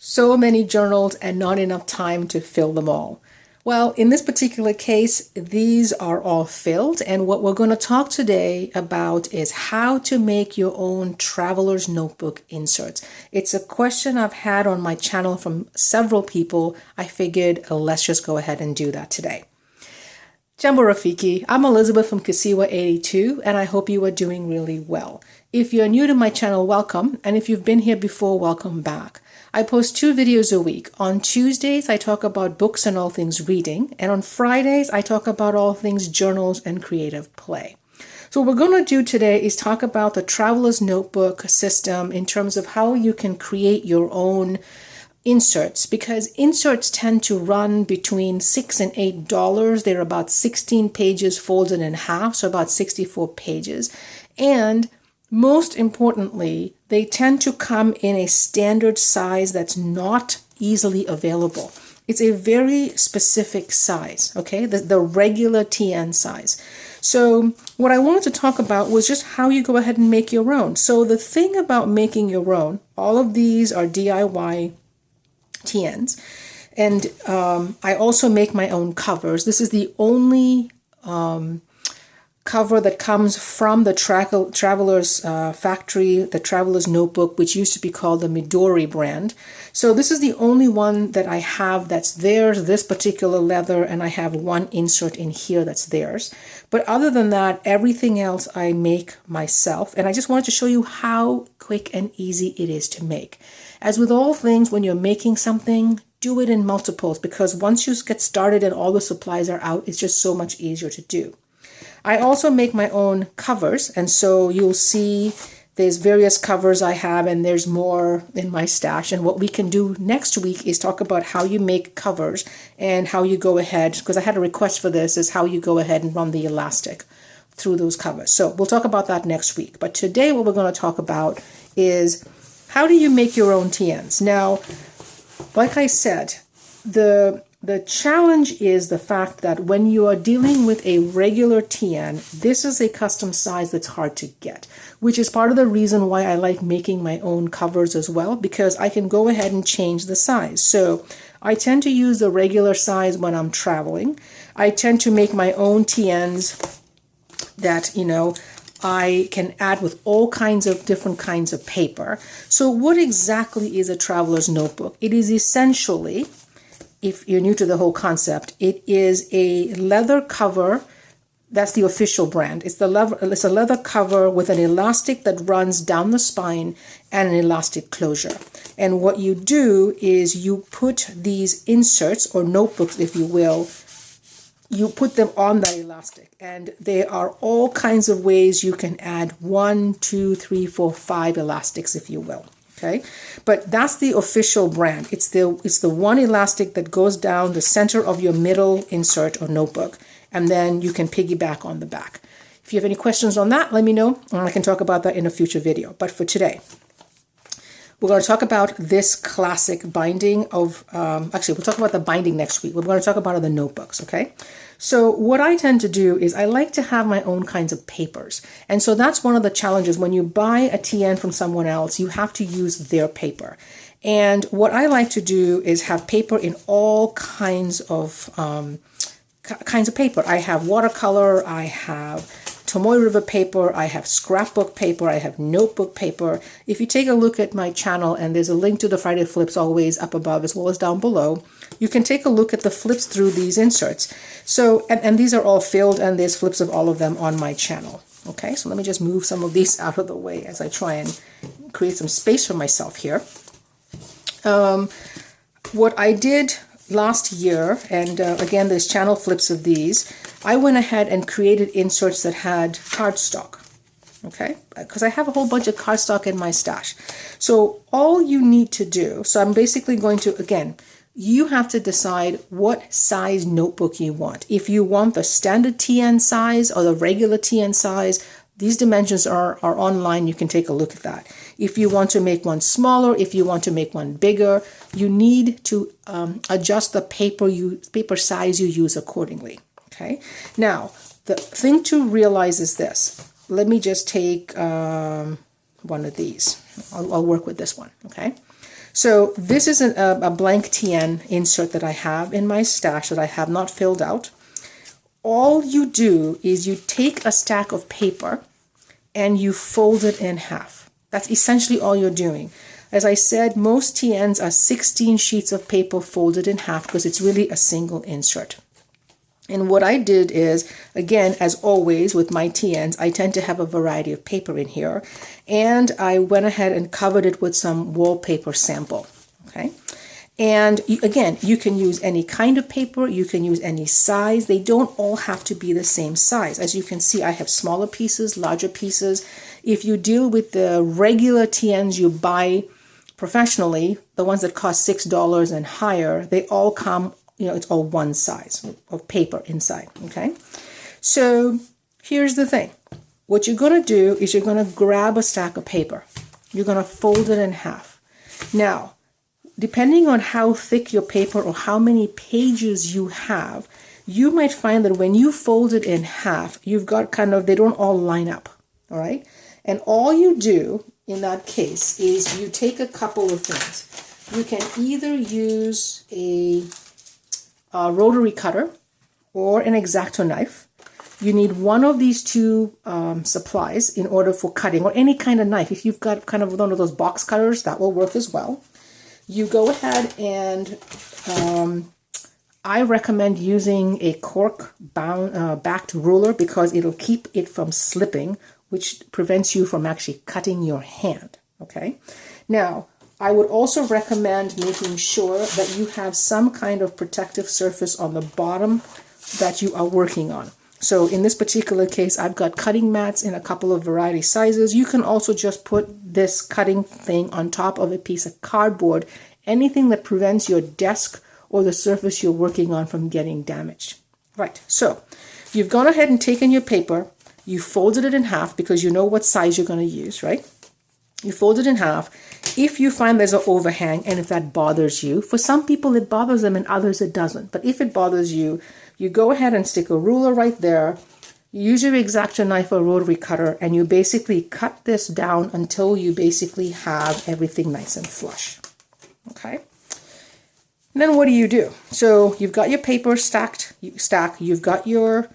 So many journals and not enough time to fill them all. Well, in this particular case, these are all filled, and what we're going to talk today about is how to make your own traveler's notebook inserts. It's a question I've had on my channel from several people. I figured let's just go ahead and do that today. Jambo Rafiki, I'm Elizabeth from Kisiwa82, and I hope you are doing really well. If you're new to my channel, welcome, and if you've been here before, welcome back. I post 2 videos a week. On Tuesdays, I talk about books and all things reading, and on Fridays, I talk about all things journals and creative play. So what we're going to do today is talk about the Traveler's Notebook system in terms of how you can create your own inserts, because inserts tend to run between $6 and $8. They're about 16 pages folded in half, so about 64 pages. And most importantly, they tend to come in a standard size that's not easily available. It's a very specific size, okay? The regular TN size. So what I wanted to talk about was just how you go ahead and make your own. So the thing about making your own, all of these are DIY TNs. And I also make my own covers. This is the only cover that comes from the Traveler's factory, the Traveler's Notebook, which used to be called the Midori brand. So this is the only one that I have that's theirs, this particular leather, and I have one insert in here that's theirs. But other than that, everything else I make myself. And I just wanted to show you how quick and easy it is to make. As with all things, when you're making something, do it in multiples, because once you get started and all the supplies are out, it's just so much easier to do. I also make my own covers, and so you'll see there's various covers I have, and there's more in my stash. And what we can do next week is talk about how you make covers and how you go ahead, because I had a request for this, is how you go ahead and run the elastic through those covers. So we'll talk about that next week. But today what we're going to talk about is how do you make your own TNs? Now, like I said, the challenge is the fact that when you are dealing with a regular TN, this is a custom size that's hard to get, which is part of the reason why I like making my own covers as well, because I can go ahead and change the size. So I tend to use the regular size when I'm traveling. I tend to make my own TNs that, I can add with all kinds of different kinds of paper. So what exactly is a traveler's notebook? It is essentially, if you're new to the whole concept, it is a leather cover. That's the official brand. It's a leather cover with an elastic that runs down the spine and an elastic closure. And what you do is you put these inserts, or notebooks if you will, you put them on that elastic, and there are all kinds of ways you can add 1, 2, 3, 4, 5 elastics if you will. Okay, but that's the official brand. It's the one elastic that goes down the center of your middle insert or notebook, and then you can piggyback on the back. If you have any questions on that, let me know, and I can talk about that in a future video. But for today, we're going to talk about this classic binding of, actually, we'll talk about the binding next week. We're going to talk about the notebooks, okay? So what I tend to do is I like to have my own kinds of papers. And so that's one of the challenges. When you buy a TN from someone else, you have to use their paper. And what I like to do is have paper in all kinds of paper. I have watercolor, I have Tomoe River paper, I have scrapbook paper, I have notebook paper. If you take a look at my channel, and there's a link to the Friday flips always up above as well as down below, you can take a look at the flips through these inserts. So, and these are all filled, and there's flips of all of them on my channel. Okay, so let me just move some of these out of the way as I try and create some space for myself here. What I did last year, and again, there's channel flips of these, I went ahead and created inserts that had cardstock, okay? Because I have a whole bunch of cardstock in my stash. So all you need to do, so I'm basically going to, again, you have to decide what size notebook you want. If you want the standard TN size or the regular TN size, these dimensions are online. You can take a look at that. If you want to make one smaller, if you want to make one bigger, you need to adjust the paper size you use accordingly. Okay. Now, the thing to realize is this. Let me just take one of these. I'll work with this one. Okay. So this is a blank TN insert that I have in my stash that I have not filled out. All you do is you take a stack of paper and you fold it in half. That's essentially all you're doing. As I said, most TNs are 16 sheets of paper folded in half because it's really a single insert. And what I did is, again, as always with my TNs, I tend to have a variety of paper in here. And I went ahead and covered it with some wallpaper sample. Okay. And again, you can use any kind of paper, you can use any size. They don't all have to be the same size. As you can see, I have smaller pieces, larger pieces. If you deal with the regular TNs you buy professionally, the ones that cost $6 and higher, they all come, it's all one size of paper inside, okay? So here's the thing. What you're going to do is you're going to grab a stack of paper. You're going to fold it in half. Now, depending on how thick your paper or how many pages you have, you might find that when you fold it in half, you've got they don't all line up, all right? And all you do in that case is you take a couple of things. You can either use a rotary cutter or an X-Acto knife. You need one of these two supplies in order for cutting, or any kind of knife. If you've got kind of one of those box cutters, that will work as well. You go ahead and I recommend using a cork backed ruler because it'll keep it from slipping, which prevents you from actually cutting your hand, okay? Now, I would also recommend making sure that you have some kind of protective surface on the bottom that you are working on. So in this particular case, I've got cutting mats in a couple of variety sizes. You can also just put this cutting thing on top of a piece of cardboard, anything that prevents your desk or the surface you're working on from getting damaged. Right, so you've gone ahead and taken your paper, you folded it in half because you know what size you're going to use, right? You fold it in half. If you find there's an overhang and if that bothers you, for some people it bothers them and others it doesn't. But if it bothers you, you go ahead and stick a ruler right there. You use your X-Acto knife or rotary cutter and you basically cut this down until you basically have everything nice and flush. Okay? And then what do? So you've got your paper stacked, you've got your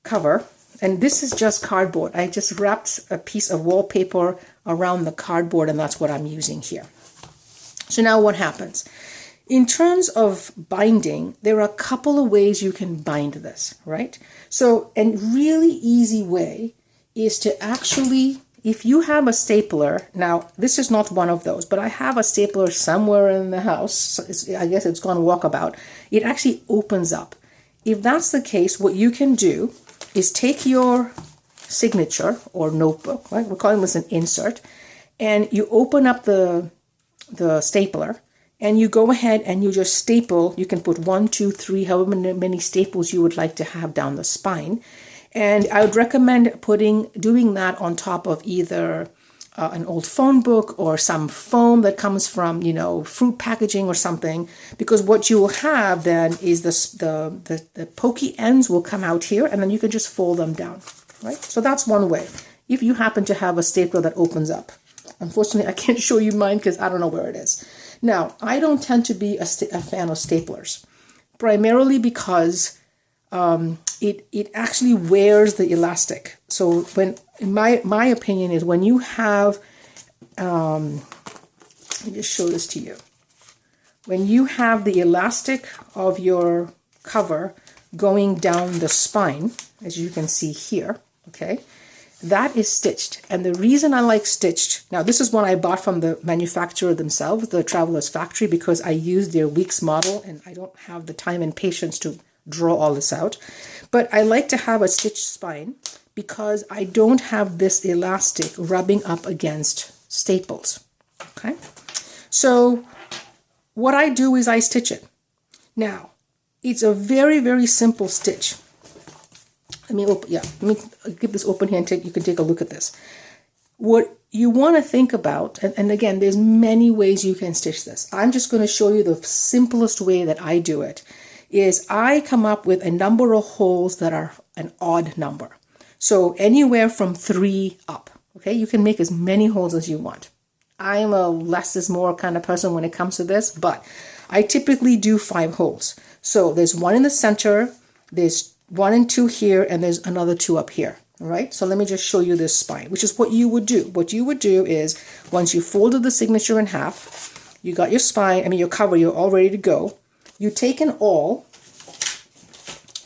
cover, and this is just cardboard. I just wrapped a piece of wallpaper around the cardboard and that's what I'm using here. So now what happens? In terms of binding, there are a couple of ways you can bind this, right? So a really easy way is to actually, if you have a stapler, now this is not one of those, but I have a stapler somewhere in the house. I guess it's gone walkabout. It actually opens up. If that's the case, what you can do is take your signature or notebook, right? We're calling this an insert, and you open up the stapler and you go ahead and you just staple. You can put 1, 2, 3, however many staples you would like to have down the spine. And I would recommend doing that on top of either an old phone book or some foam that comes from, fruit packaging or something, because what you will have then is the pokey ends will come out here and then you can just fold them down, right? So that's one way, if you happen to have a stapler that opens up. Unfortunately, I can't show you mine because I don't know where it is. Now, I don't tend to be a fan of staplers, primarily because it actually wears the elastic. So when my opinion is when you have, let me just show this to you. When you have the elastic of your cover going down the spine, as you can see here, okay, that is stitched. And the reason I like stitched, now this is one I bought from the manufacturer themselves, the Traveler's Factory, because I used their Weeks model and I don't have the time and patience to draw all this out. But I like to have a stitched spine because I don't have this elastic rubbing up against staples. Okay, so what I do is I stitch it. Now, it's a very, very simple stitch. Let me keep this open here and you can take a look at this. What you want to think about, and again, there's many ways you can stitch this. I'm just going to show you the simplest way that I do it, is I come up with a number of holes that are an odd number. So anywhere from 3 up, okay? You can make as many holes as you want. I'm a less is more kind of person when it comes to this, but I typically do 5 holes. So there's one in the center, there's 1 and 2 here, and there's another 2 up here. All right, so let me just show you this spine, which is what you would do. What you would do is, once you folded the signature in half, you got your spine, your cover, you're all ready to go. You take an awl,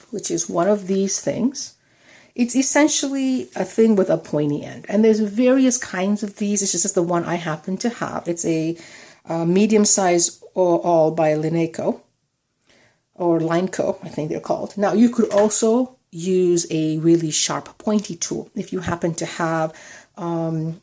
which is one of these things. It's essentially a thing with a pointy end. And there's various kinds of these. It's just the one I happen to have. It's a medium-sized awl by Lineco, or Lineco, I think they're called. Now, you could also use a really sharp pointy tool. If you happen to have a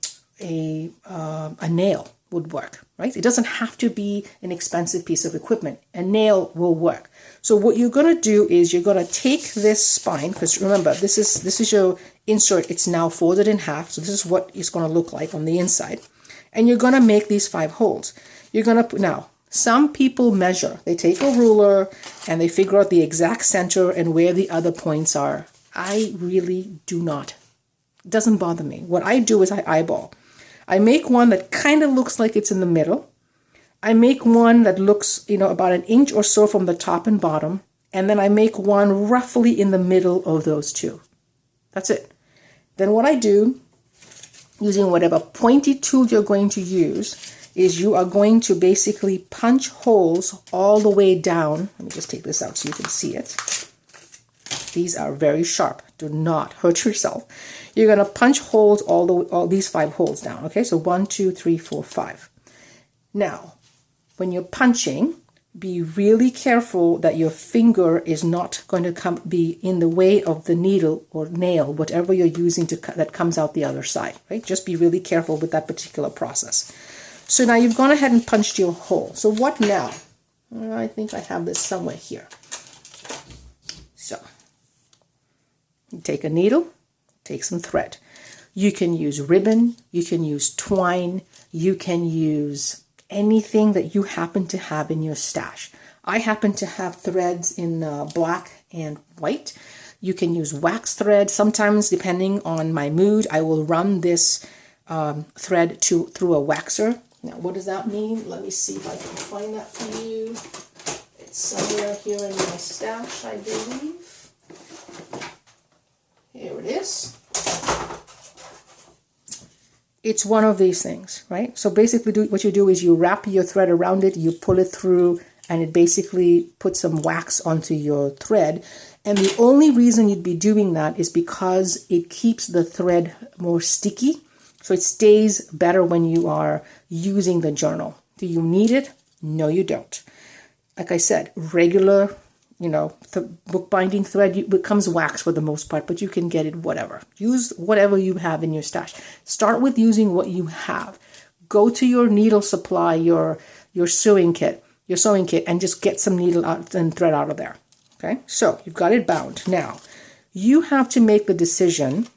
nail would work, right? It doesn't have to be an expensive piece of equipment. A nail will work. So what you're going to do is you're going to take this spine, because remember, this is your insert. It's now folded in half. So this is what it's going to look like on the inside. And you're going to make these 5 holes. You're going to put, now, some people measure. They take a ruler and they figure out the exact center and where the other points are. I really do not. It doesn't bother me. What I do is I eyeball. I make one that kind of looks like it's in the middle. I make one that looks, about an inch or so from the top and bottom. And then I make one roughly in the middle of those 2. That's it. Then what I do, using whatever pointy tool you're going to use, is you are going to basically punch holes all the way down. Let me just take this out so you can see it. These are very sharp. Do not hurt yourself. You're going to punch holes all these 5 holes down. Okay, so 1, 2, 3, 4, 5. Now, when you're punching, be really careful that your finger is not going to be in the way of the needle or nail, whatever you're using that comes out the other side. Right? Just be really careful with that particular process. So now you've gone ahead and punched your hole. So what now? I think I have this somewhere here. So you take a needle, take some thread. You can use ribbon, you can use twine, you can use anything that you happen to have in your stash. I happen to have threads in black and white. You can use wax thread. Sometimes, depending on my mood, I will run this thread through a waxer. Now, what does that mean? Let me see if I can find that for you. It's somewhere here in my stash, I believe. Here it is. It's one of these things, right? So basically what you do is you wrap your thread around it, you pull it through, and it basically puts some wax onto your thread. And the only reason you'd be doing that is because it keeps the thread more sticky. So it stays better when you are using the journal. Do you need it? No, you don't. Like I said, regular, bookbinding thread, it becomes wax for the most part, but you can get it whatever. Use whatever you have in your stash. Start with using what you have. Go to your needle supply, your sewing kit, and just get some needle out and thread out of there. Okay, so you've got it bound. Now, you have to make the decision.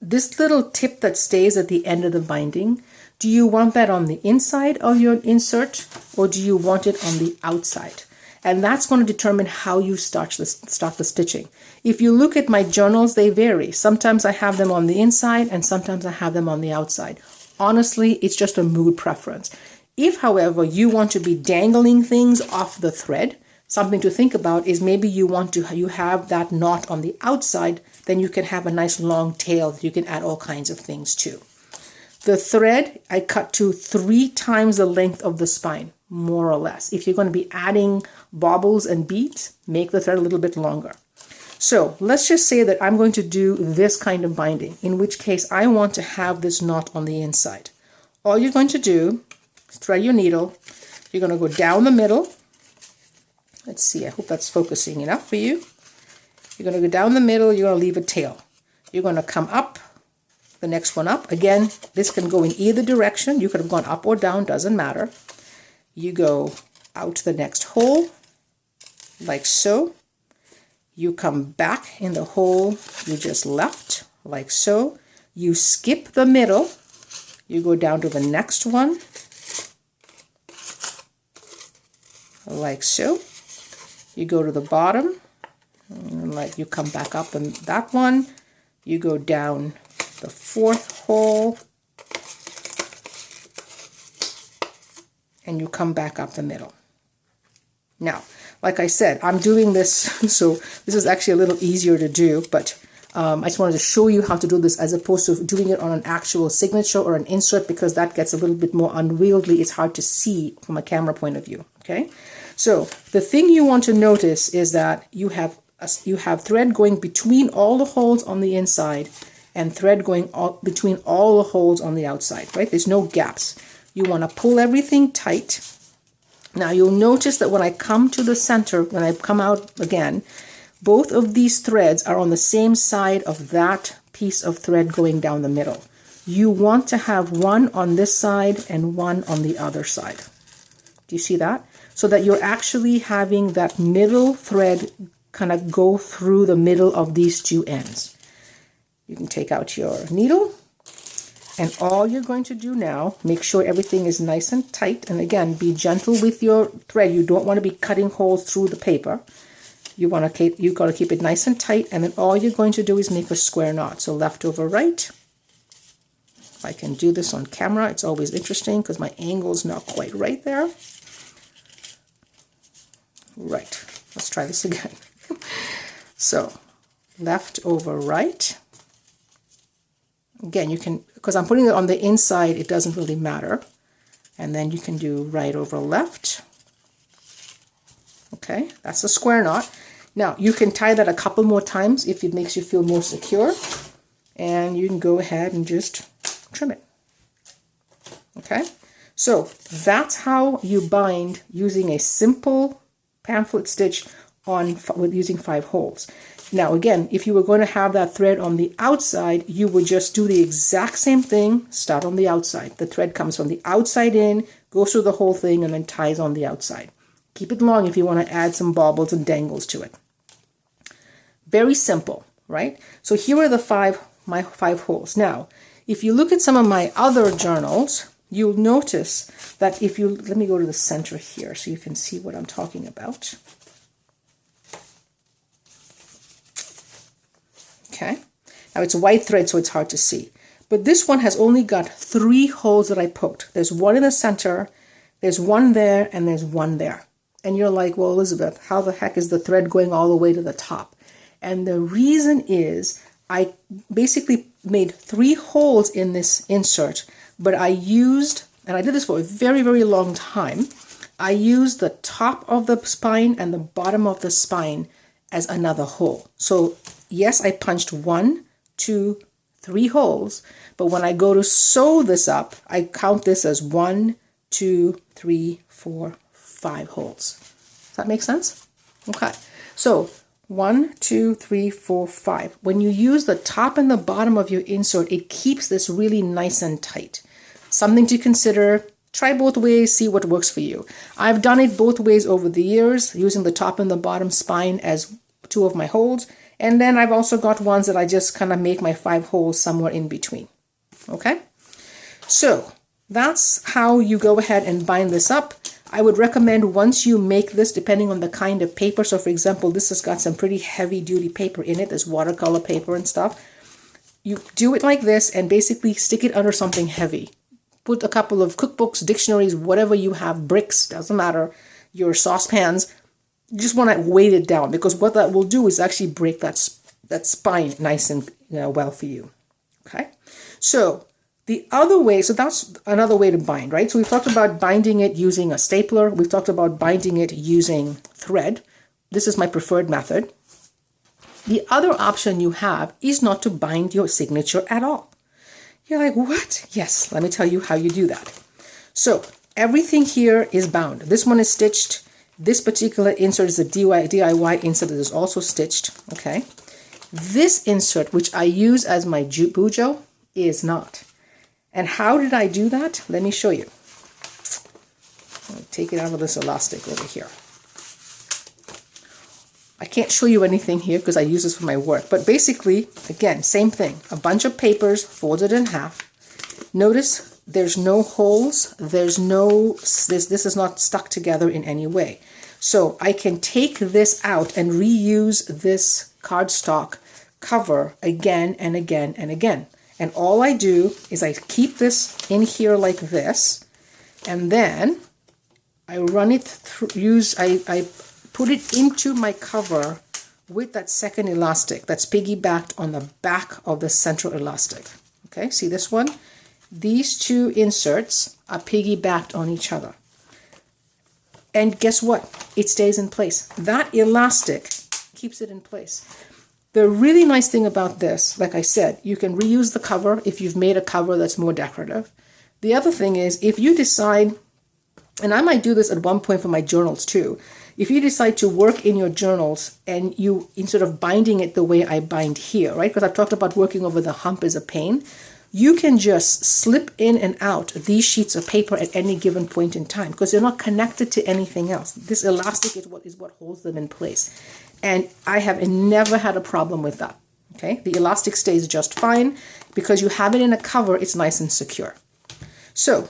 This little tip that stays at the end of the binding, do you want that on the inside of your insert or do you want it on the outside? And that's going to determine how you start the stitching. If you look at my journals, they vary. Sometimes I have them on the inside and sometimes I have them on the outside. Honestly, it's just a mood preference. If, however, you want to be dangling things off the thread, something to think about is maybe you have that knot on the outside, then you can have a nice long tail that you can add all kinds of things to. The thread I cut to 3 times the length of the spine, more or less. If you're going to be adding baubles and beads, make the thread a little bit longer. So let's just say that I'm going to do this kind of binding, in which case I want to have this knot on the inside. All you're going to do is thread your needle. You're going to go down the middle. Let's see, I hope that's focusing enough for you. You're going to go down the middle, you're going to leave a tail. You're going to come up, the next one up. Again, this can go in either direction. You could have gone up or down, doesn't matter. You go out to the next hole, like so. You come back in the hole you just left, like so. You skip the middle. You go down to the next one, like so. You go to the bottom, like you come back up in that one. You go down the 4th hole, and you come back up the middle. Now, like I said, I'm doing this, so this is actually a little easier to do, but I just wanted to show you how to do this as opposed to doing it on an actual signature or an insert, because that gets a little bit more unwieldy. It's hard to see from a camera point of view, okay? So the thing you want to notice is that you have thread going between all the holes on the inside and thread going between all the holes on the outside, right? There's no gaps. You want to pull everything tight. Now you'll notice that when I come to the center, when I come out again, both of these threads are on the same side of that piece of thread going down the middle. You want to have one on this side and one on the other side. Do you see that? So that you're actually having that middle thread kind of go through the middle of these two ends. You can take out your needle, and all you're going to do now, make sure everything is nice and tight, and again, be gentle with your thread. You don't want to be cutting holes through the paper. You've got to keep it nice and tight, and then all you're going to do is make a square knot. So left over right. If I can do this on camera, it's always interesting because my angle's not quite right there. Right. Let's try this again. So left over right. Again, you can, because I'm putting it on the inside, it doesn't really matter. And then you can do right over left. Okay, that's a square knot. Now, you can tie that a couple more times if it makes you feel more secure. And you can go ahead and just trim it. Okay, so that's how you bind using a simple pamphlet stitch with using 5 holes. Now again, if you were going to have that thread on the outside, you would just do the exact same thing, start on the outside. The thread comes from the outside in, goes through the whole thing, and then ties on the outside. Keep it long if you want to add some baubles and dangles to it. Very simple, right? So here are my 5 holes. Now, if you look at some of my other journals, you'll notice that if you, let me go to the center here so you can see what I'm talking about. Okay, now it's white thread, so it's hard to see. But this one has only got 3 holes that I poked. There's one in the center, there's one there, and there's one there. And you're like, well, Elizabeth, how the heck is the thread going all the way to the top? And the reason is I basically made 3 holes in this insert, but I used, and I did this for a very, very long time, I used the top of the spine and the bottom of the spine as another hole. So yes, I punched 1, 2, 3 holes, but when I go to sew this up, I count this as 1, 2, 3, 4, 5 holes. Does that make sense? Okay, so 1, 2, 3, 4, 5. When you use the top and the bottom of your insert, it keeps this really nice and tight. Something to consider. Try both ways, see what works for you. I've done it both ways over the years, using the top and the bottom spine as 2 of my holes. And then I've also got ones that I just kind of make my 5 holes somewhere in between. Okay? So that's how you go ahead and bind this up. I would recommend once you make this, depending on the kind of paper. So for example, this has got some pretty heavy duty paper in it. There's watercolor paper and stuff. You do it like this and basically stick it under something heavy. Put a couple of cookbooks, dictionaries, whatever you have, bricks, doesn't matter, your saucepans. You just want to weight it down, because what that will do is actually break that spine nice and well for you. Okay, so the other way, so that's another way to bind, right? So we've talked about binding it using a stapler. We've talked about binding it using thread. This is my preferred method. The other option you have is not to bind your signature at all. You're like, what? Yes, let me tell you how you do that. So everything here is bound. This one is stitched. This particular insert is a DIY insert that is also stitched. Okay. This insert, which I use as my bujo, is not. And how did I do that? Let me show you. I'll take it out of this elastic over here. I can't show you anything here because I use this for my work. But basically, again, same thing. A bunch of papers folded in half. Notice there's no holes. This is not stuck together in any way. So I can take this out and reuse this cardstock cover again and again and again. And all I do is I keep this in here like this. And then I run it through, I put it into my cover with that second elastic that's piggybacked on the back of the central elastic. Okay, see this one? These two inserts are piggybacked on each other. And guess what? It stays in place. That elastic keeps it in place. The really nice thing about this, like I said, you can reuse the cover if you've made a cover that's more decorative. The other thing is, if you decide, and I might do this at one point for my journals too, if you decide to work in your journals and you, instead of binding it the way I bind here, right? Because I've talked about working over the hump is a pain. You can just slip in and out these sheets of paper at any given point in time because they're not connected to anything else. This elastic is what holds them in place. And I have never had a problem with that. Okay, the elastic stays just fine because you have it in a cover, it's nice and secure. So,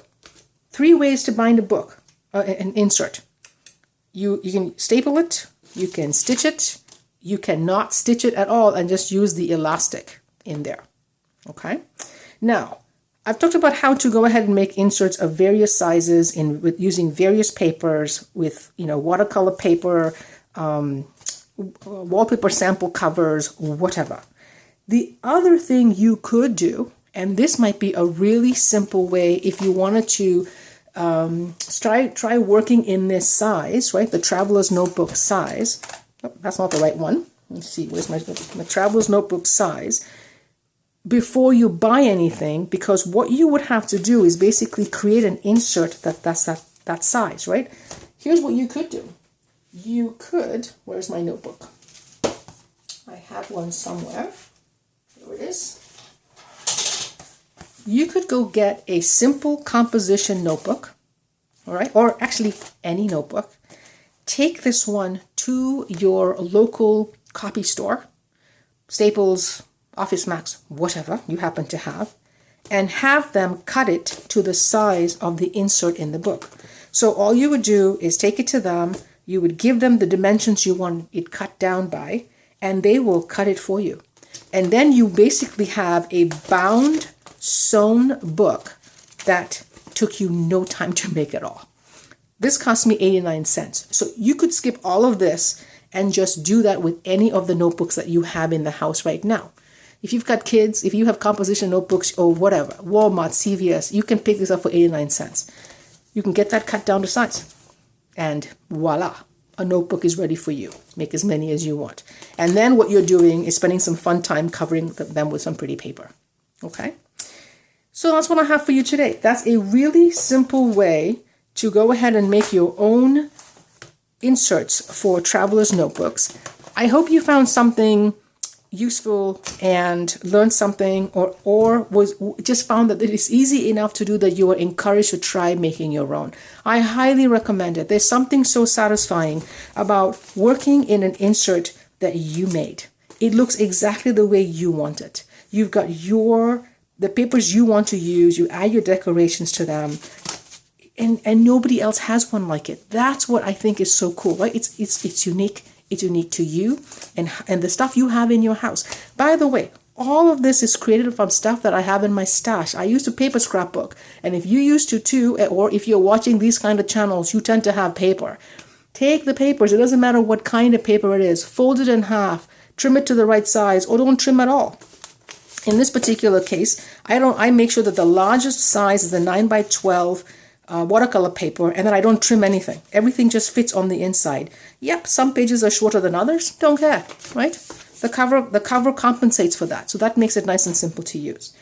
3 ways to bind a book, an insert. You can staple it, you can stitch it, you cannot stitch it at all and just use the elastic in there. Okay. Now, I've talked about how to go ahead and make inserts of various sizes with using various papers with, watercolor paper, wallpaper sample covers, whatever. The other thing you could do, and this might be a really simple way if you wanted to try working in this size, right? The Traveler's Notebook size. Oh, that's not the right one. Let's see, where's my Traveler's Notebook size? Before you buy anything, because what you would have to do is basically create an insert that's that size, right? Here's what you could do. You could, where's my notebook? I have one somewhere. Here it is. You could go get a simple composition notebook, all right? Or actually any notebook. Take this one to your local copy store, Staples, Office Max, whatever you happen to have, and have them cut it to the size of the insert in the book. So all you would do is take it to them, you would give them the dimensions you want it cut down by, and they will cut it for you. And then you basically have a bound, sewn book that took you no time to make at all. This cost me 89 cents. So you could skip all of this and just do that with any of the notebooks that you have in the house right now. If you've got kids, if you have composition notebooks or whatever, Walmart, CVS, you can pick this up for 89 cents. You can get that cut down to size. And voila, a notebook is ready for you. Make as many as you want. And then what you're doing is spending some fun time covering them with some pretty paper. Okay? So that's what I have for you today. That's a really simple way to go ahead and make your own inserts for traveler's notebooks. I hope you found something useful and learned something or was just found that it is easy enough to do that you are encouraged to try making your own. I highly recommend it. There's something so satisfying about working in an insert that you made. It looks exactly the way you want it. You've got the papers you want to use, you add your decorations to them, and nobody else has one like it. That's what I think is so cool, right? It's unique. It's unique to you and the stuff you have in your house. By the way, all of this is created from stuff that I have in my stash. I used a paper scrapbook, and if you used to too, or if you're watching these kind of channels, you tend to have paper. Take the papers, it doesn't matter what kind of paper it is, fold it in half, trim it to the right size, or don't trim at all. In this particular case, I make sure that the largest size is the 9x12 watercolor paper, and then I don't trim anything. Everything just fits on the inside. Yep, some pages are shorter than others. Don't care, right? The cover compensates for that, so that makes it nice and simple to use.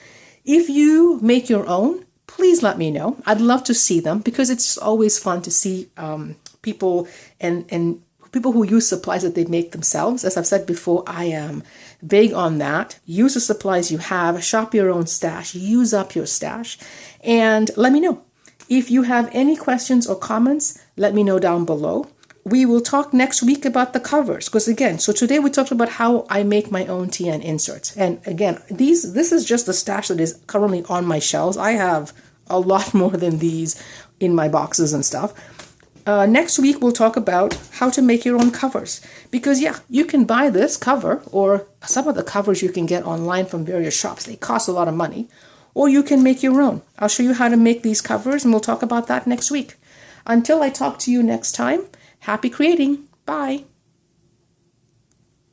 If you make your own, please let me know. I'd love to see them because it's always fun to see people and people who use supplies that they make themselves. As I've said before, I am big on that. Use the supplies you have, shop your own stash, use up your stash, and let me know. If you have any questions or comments, let me know down below. We will talk next week about the covers, because again, so today we talked about how I make my own TN inserts. And again, this is just the stash that is currently on my shelves. I have a lot more than these in my boxes and stuff. Next week, we'll talk about how to make your own covers. Because yeah, you can buy this cover, or some of the covers you can get online from various shops. They cost a lot of money. Or you can make your own. I'll show you how to make these covers, and we'll talk about that next week. Until I talk to you next time, happy creating. Bye.